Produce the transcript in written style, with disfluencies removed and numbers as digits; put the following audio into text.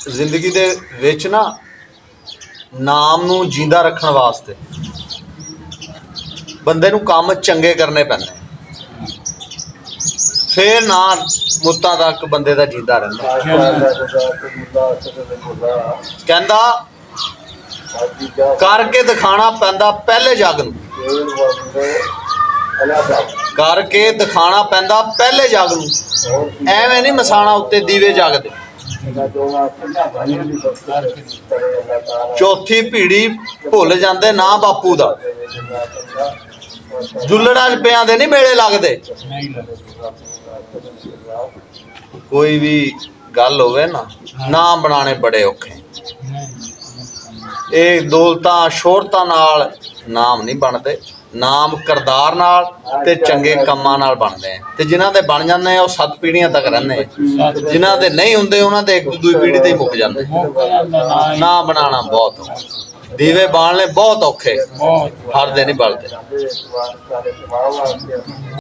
ਜ਼ਿੰਦਗੀ ਦੇ ਵਿੱਚ ਨਾ ਨਾਮ ਨੂੰ ਜਿੰਦਾ ਰੱਖਣ ਵਾਸਤੇ ਬੰਦੇ ਨੂੰ ਕੰਮ ਚੰਗੇ ਕਰਨੇ ਪੈਂਦੇ, ਫਿਰ ਨਾ ਮੁੱਤਾਂ ਤੱਕ ਬੰਦੇ ਦਾ ਜਿੰਦਾ ਰਹਿੰਦਾ। ਕਹਿੰਦਾ ਕਰਕੇ ਦਿਖਾਣਾ ਪੈਂਦਾ ਪਹਿਲੇ ਜੱਗ ਨੂੰ, ਕਰਕੇ ਦਿਖਾਣਾ ਪੈਂਦਾ ਪਹਿਲੇ ਜੱਗ ਨੂੰ, ਐਵੇਂ ਨਹੀਂ ਮਸਾਣਾ ਉੱਤੇ ਦੀਵੇ ਜਗਦੇ। ਚੌਥੀ ਪੀੜੀ ਭੁੱਲ ਜਾਂਦੇ ਨਾ ਬਾਪੂ ਦਾ, ਜੁੱਲੜਾਂ 'ਚ ਪਿਆਂ ਦੇ ਨਹੀਂ ਮੇਲੇ ਲੱਗਦੇ। ਕੋਈ ਵੀ ਗੱਲ ਹੋਵੇ ਨਾ, ਨਾਮ ਬਣਾਉਣੇ ਬੜੇ ਔਖੇ। ਇਹ ਦੌਲਤਾਂ ਸ਼ੋਹਰਤਾਂ ਨਾਲ ਨਾਮ ਨਹੀਂ ਬਣਦੇ, ਨਾਮ ਕਿਰਦਾਰ ਨਾਲ ਤੇ ਚੰਗੇ ਕੰਮਾਂ ਨਾਲ ਬਣਦੇ ਆ। ਤੇ ਜਿਨ੍ਹਾਂ ਦੇ ਬਣ ਜਾਂਦੇ ਆ ਉਹ 7 ਪੀੜ੍ਹੀਆਂ ਤੱਕ ਰਹਿੰਦੇ ਆ, ਜਿਨ੍ਹਾਂ ਦੇ ਨਹੀਂ ਹੁੰਦੇ ਉਹਨਾਂ ਦੇ 1-2 ਪੀੜ੍ਹੀ ਤੇ ਹੀ ਮੁੱਕ ਜਾਂਦੇ। ਨਾਮ ਬਣਾਉਣਾ ਬਹੁਤ ਔਖਾ, ਦੀਵੇ ਬਾਲਣੇ ਬਹੁਤ ਔਖੇ, ਹਰ ਦੇ ਨਹੀਂ ਬਲਦੇ।